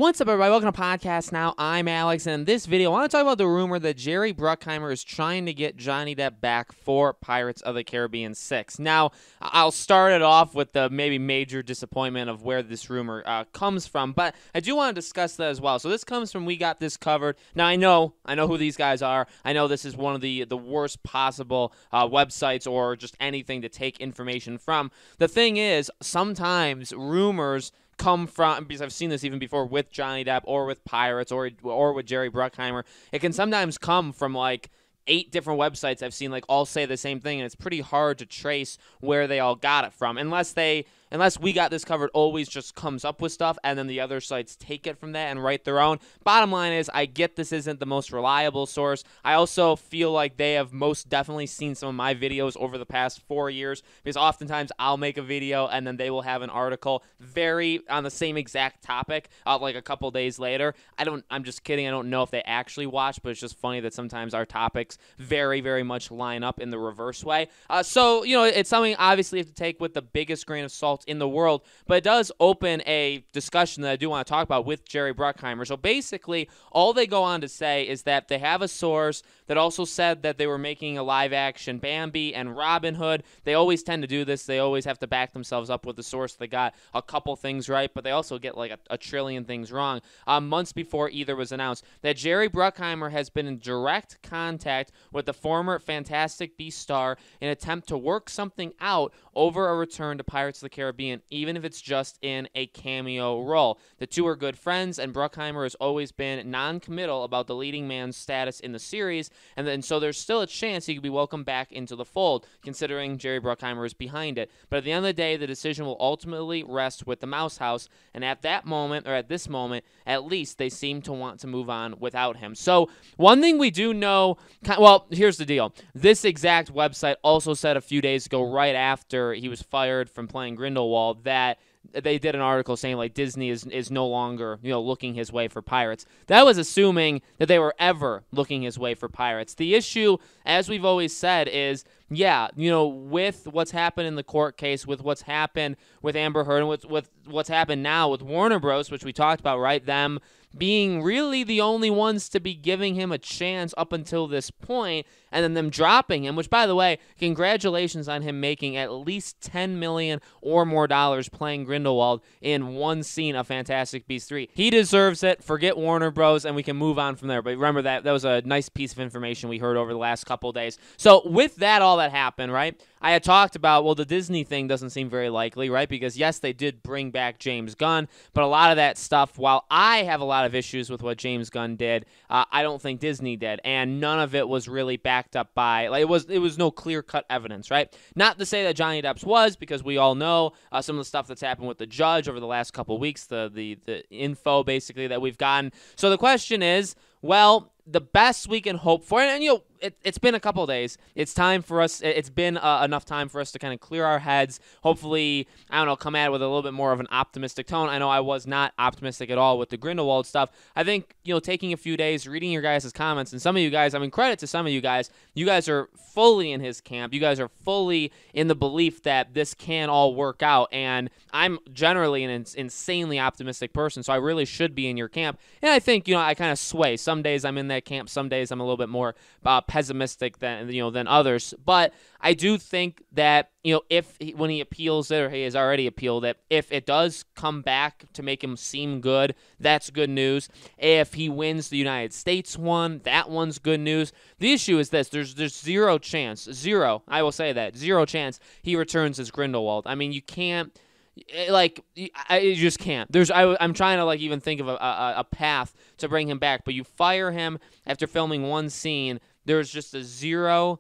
What's up, everybody? Welcome to Podcast Now. I'm Alex, and in this video, I want to talk about the rumor that Jerry Bruckheimer is trying to get Johnny Depp back for Pirates of the Caribbean 6. Now, I'll start it off with the maybe major disappointment of where this rumor comes from, but I do want to discuss that as well. So this comes from We Got This Covered. Now, I know who these guys are. I know this is one of the worst possible websites or just anything to take information from. The thing is, sometimes rumors come from, because I've seen this even before with Johnny Depp or with Pirates or with Jerry Bruckheimer, it can sometimes come from like 8 different websites I've seen all say the same thing, and it's pretty hard to trace where they all got it from, unless We Got This Covered always just comes up with stuff and then the other sites take it from that and write their own. Bottom line is, I get this isn't the most reliable source. I also feel like they have most definitely seen some of my videos over the past 4 years, because oftentimes I'll make a video and then they will have an article very on the same exact topic like a couple days later. I'm just kidding. I don't know if they actually watch, but it's just funny that sometimes our topics very, very much line up in the reverse way. So, it's something obviously you have to take with the biggest grain of salt in the world, but it does open a discussion that I do want to talk about with Jerry Bruckheimer. So basically, all they go on to say is that they have a source that also said that they were making a live-action Bambi and Robin Hood. They always tend to do this. They always have to back themselves up with the source. They got a couple things right, but they also get like a trillion things wrong. Months before either was announced, that Jerry Bruckheimer has been in direct contact with the former Fantastic Beasts star in an attempt to work something out over a return to Pirates of the Caribbean, even if it's just in a cameo role. The two are good friends, and Bruckheimer has always been non-committal about the leading man's status in the series, and so there's still a chance he could be welcomed back into the fold, considering Jerry Bruckheimer is behind it. But at the end of the day, the decision will ultimately rest with the Mouse House, and at this moment, at least, they seem to want to move on without him. So one thing we do know, well, here's the deal. This exact website also said a few days ago, right after he was fired from playing Grindelwald, that they did an article saying Disney is no longer looking his way for Pirates. That was assuming that they were ever looking his way for Pirates. The issue, as we've always said, is with what's happened in the court case, with what's happened with Amber Heard, and with what's happened now with Warner Bros., which we talked about, right? Them being really the only ones to be giving him a chance up until this point, and then them dropping him, which, by the way, congratulations on him making at least $10 million or more playing Grindelwald in one scene of Fantastic Beasts 3. He deserves it. Forget Warner Bros., and we can move on from there. But remember that was a nice piece of information we heard over the last couple of days. So with that, all that happened, right? I had talked about, well, the Disney thing doesn't seem very likely, right? Because, yes, they did bring back James Gunn, but a lot of that stuff, while I have a lot of issues with what James Gunn did, I don't think Disney did, and none of it was really backed up by, it was no clear-cut evidence, right? Not to say that Johnny Depp's was, because we all know some of the stuff that's happened with the judge over the last couple of weeks, the info, basically, that we've gotten. So the question is, well, the best we can hope for, and it's been a couple of days. It's time for us. It's been enough time for us to kind of clear our heads. Hopefully, come at it with a little bit more of an optimistic tone. I know I was not optimistic at all with the Grindelwald stuff. I think, taking a few days, reading your guys' comments, and some of you guys, credit to some of you guys are fully in his camp. You guys are fully in the belief that this can all work out, and I'm generally an insanely optimistic person, so I really should be in your camp. And I think, I kind of sway. Some days I'm in that camp. Some days I'm a little bit more pessimistic than others, but I do think that when he appeals it, or he has already appealed it, if it does come back to make him seem good, that's good news. If he wins the United States one, that one's good news. The issue is this: there's zero chance, I will say that, zero chance he returns as Grindelwald. You can't. You just can't. I'm trying to even think of a path to bring him back, but you fire him after filming one scene. There's just a 0%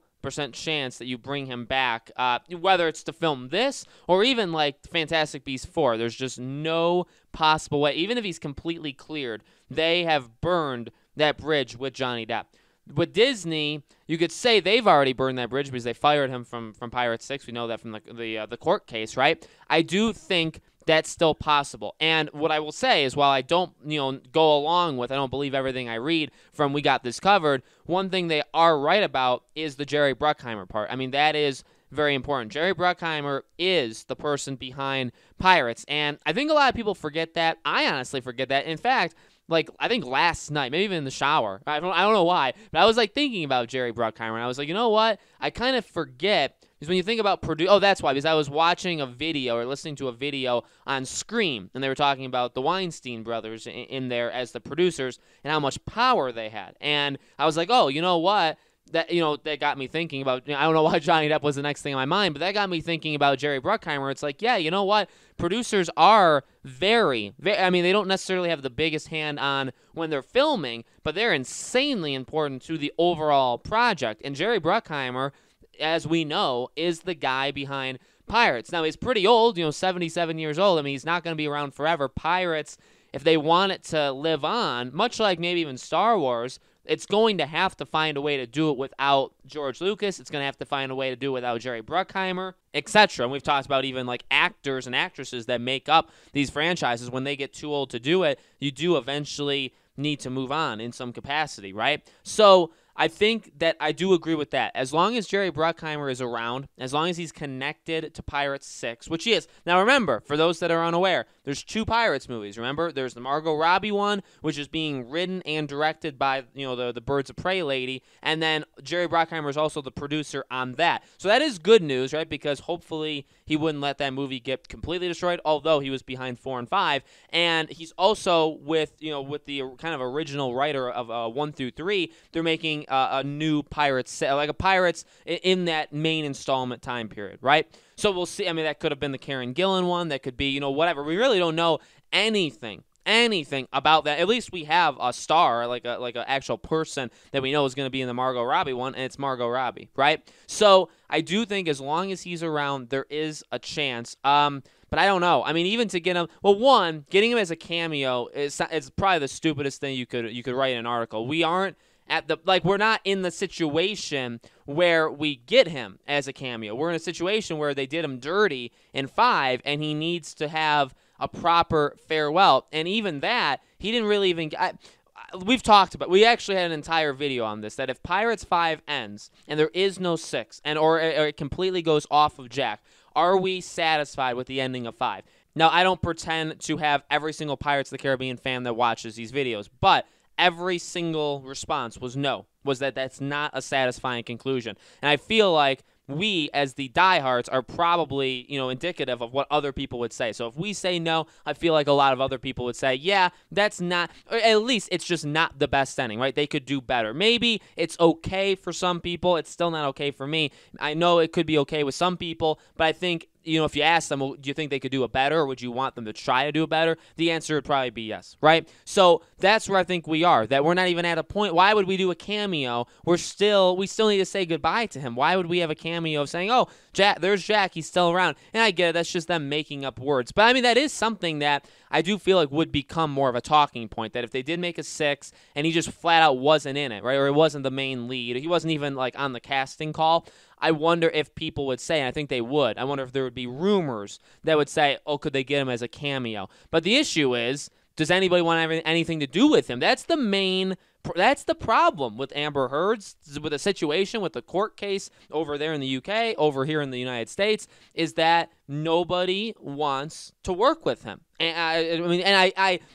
chance that you bring him back, whether it's to film this or even Fantastic Beasts 4. There's just no possible way. Even if he's completely cleared, they have burned that bridge with Johnny Depp. With Disney, you could say they've already burned that bridge because they fired him from Pirates 6. We know that from the court case, right? I do think that's still possible. And what I will say is, while I don't, go along with, I don't believe everything I read from We Got This Covered, one thing they are right about is the Jerry Bruckheimer part. That is very important. Jerry Bruckheimer is the person behind Pirates, and I think a lot of people forget that. I honestly forget that. In fact, like, I think last night, maybe even in the shower, I don't know why, but I was like thinking about Jerry Bruckheimer, and I was like, you know what? I kind of forget, because when you think about that's why, because I was watching a video or listening to a video on Scream, and they were talking about the Weinstein brothers in there as the producers and how much power they had. And I was like, oh, you know what? That got me thinking about, I don't know why Johnny Depp was the next thing on my mind, but that got me thinking about Jerry Bruckheimer. It's like, yeah, you know what? Producers are very, I mean, they don't necessarily have the biggest hand on when they're filming, but they're insanely important to the overall project. And Jerry Bruckheimer, as we know, is the guy behind Pirates. Now, he's pretty old, 77 years old. I mean, he's not going to be around forever. Pirates, if they want it to live on, much like maybe even Star Wars, it's going to have to find a way to do it without George Lucas. It's going to have to find a way to do it without Jerry Bruckheimer, etc. And we've talked about even like actors and actresses that make up these franchises. When they get too old to do it, you do eventually need to move on in some capacity, right? So I think that I do agree with that. As long as Jerry Bruckheimer is around, as long as he's connected to Pirates 6, which he is. Now remember, for those that are unaware, there's 2 Pirates movies. Remember, there's the Margot Robbie one, which is being written and directed by, the Birds of Prey lady, and then Jerry Bruckheimer is also the producer on that. So that is good news, right? Because hopefully he wouldn't let that movie get completely destroyed, although he was behind 4 and 5. And he's also with the kind of original writer of 1 through 3. They're making a new Pirates, like a Pirates in that main installment time period, right? So we'll see. I mean, that could have been the Karen Gillan one. That could be, whatever. We really don't know anything about that. At least we have a star, like a actual person that we know is going to be in the Margot Robbie one, and it's Margot Robbie, right? So I do think as long as he's around, there is a chance. But I don't know. I mean, even to get him, getting him as a cameo is probably the stupidest thing you could write in an article. We aren't we're not in the situation where we get him as a cameo. We're in a situation where they did him dirty in 5, and he needs to have a proper farewell. And even that, he didn't really even. We've talked about. We actually had an entire video on this. That if Pirates 5 ends and there is no 6, or it completely goes off of Jack, are we satisfied with the ending of 5? Now, I don't pretend to have every single Pirates of the Caribbean fan that watches these videos, but every single response was no, was that that's not a satisfying conclusion. And I feel like we, as the diehards, are probably, indicative of what other people would say. So if we say no, I feel like a lot of other people would say, yeah, that's not, or at least it's just not the best ending, right? They could do better. Maybe it's okay for some people. It's still not okay for me. I know it could be okay with some people, but I think, if you ask them, well, do you think they could do it better, or would you want them to try to do it better? The answer would probably be yes, right? So that's where I think we are, that we're not even at a point. Why would we do a cameo? We still need to say goodbye to him. Why would we have a cameo of saying, oh, there's Jack, he's still around? And I get it, that's just them making up words. But I mean, that is something that I do feel like would become more of a talking point, that if they did make a 6 and he just flat out wasn't in it, right, or he wasn't the main lead, he wasn't even like on the casting call, I wonder if people would say, and I think they would, I wonder if there would be rumors that would say, oh, could they get him as a cameo? But the issue is, does anybody want to have anything to do with him? That's the problem with Amber Heard's, with the situation, with the court case over there in the UK, over here in the United States, is that nobody wants to work with him. And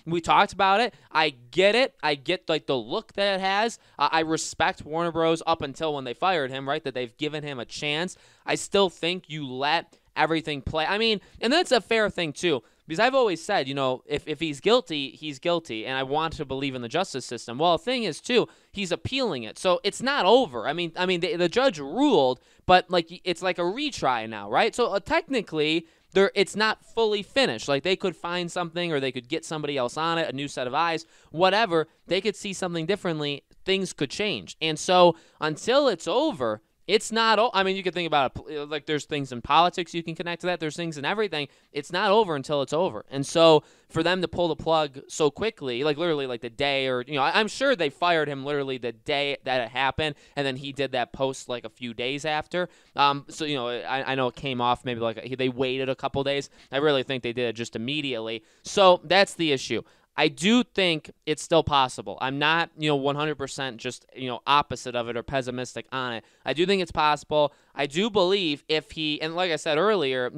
we talked about it. I get it. I get like the look that it has. I respect Warner Bros. Up until when they fired him, right? That they've given him a chance. I still think you let everything play. I mean, and that's a fair thing too. Because I've always said, if he's guilty, he's guilty, and I want to believe in the justice system. Well, the thing is, too, he's appealing it, so it's not over. I mean, the judge ruled, but it's like a retry now, right? So technically, it's not fully finished. Like, they could find something, or they could get somebody else on it, a new set of eyes, whatever. They could see something differently. Things could change, and so until it's over, it's not, I mean, you can think about it, like there's things in politics you can connect to that. There's things in everything. It's not over until it's over. And so for them to pull the plug so quickly, like literally like the day, or, I'm sure they fired him literally the day that it happened, and then he did that post like a few days after. So, I know it came off maybe like they waited a couple days. I really think they did it just immediately. So that's the issue. I do think it's still possible. I'm not, 100% just, opposite of it or pessimistic on it. I do think it's possible. I do believe if he, and like I said earlier,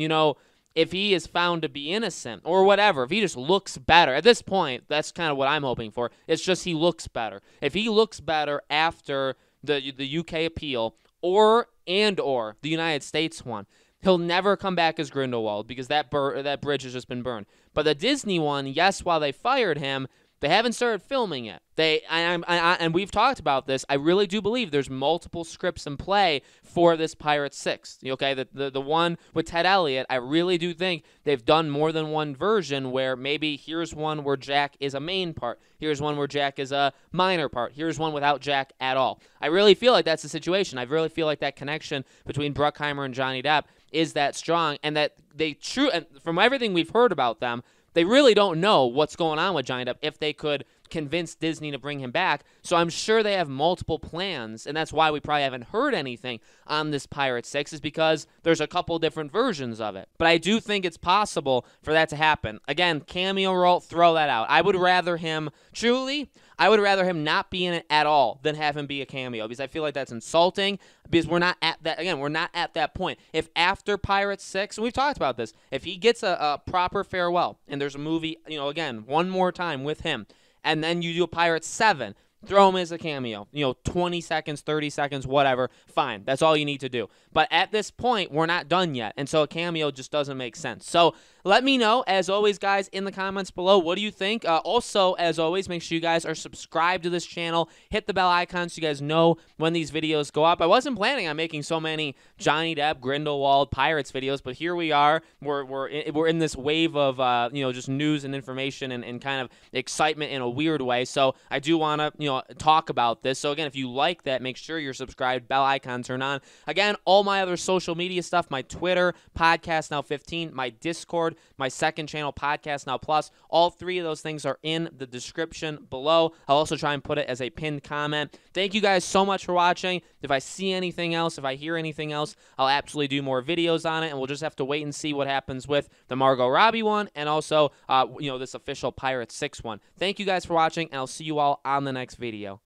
if he is found to be innocent or whatever, if he just looks better, at this point, that's kind of what I'm hoping for. It's just he looks better. If he looks better after the UK appeal or the United States one, he'll never come back as Grindelwald because that bridge has just been burned. But the Disney one, yes, while they fired him, they haven't started filming it. And we've talked about this. I really do believe there's multiple scripts in play for this Pirates 6. Okay, the one with Ted Elliott, I really do think they've done more than one version where maybe here's one where Jack is a main part. Here's one where Jack is a minor part. Here's one without Jack at all. I really feel like that's the situation. I really feel like that connection between Bruckheimer and Johnny Depp is that strong, and that and from everything we've heard about them, they really don't know what's going on with Johnny Depp if they could convince Disney to bring him back. So I'm sure they have multiple plans, and that's why we probably haven't heard anything on this Pirate 6, is because there's a couple different versions of it. But I do think it's possible for that to happen. Again, cameo role, throw that out. I would rather him not be in it at all than have him be a cameo, because I feel like that's insulting, because we're not at that point. If after Pirates 6, and we've talked about this, if he gets a proper farewell and there's a movie, again, one more time with him, and then you do a Pirates 7, throw him as a cameo. 20 seconds, 30 seconds, whatever. Fine. That's all you need to do. But at this point, we're not done yet. And so a cameo just doesn't make sense. So let me know, as always, guys, in the comments below. What do you think? Also, as always, make sure you guys are subscribed to this channel. Hit the bell icon so you guys know when these videos go up. I wasn't planning on making so many Johnny Depp, Grindelwald, Pirates videos, but here we are. We're in this wave of, just news and information and kind of excitement in a weird way. So I do want to, talk about this. So again, if you like that, make sure you're subscribed, bell icon turn on. Again, all my other social media stuff, my Twitter, Podcast Now 15, my Discord, my second channel, Podcast Now Plus, all three of those things are in the description below. I'll also try and put it as a pinned comment. Thank you guys so much for watching. If I see anything else, if I hear anything else, I'll absolutely do more videos on it, and we'll just have to wait and see what happens with the Margot Robbie one and also, this official Pirates 6 one. Thank you guys for watching, and I'll see you all on the next video.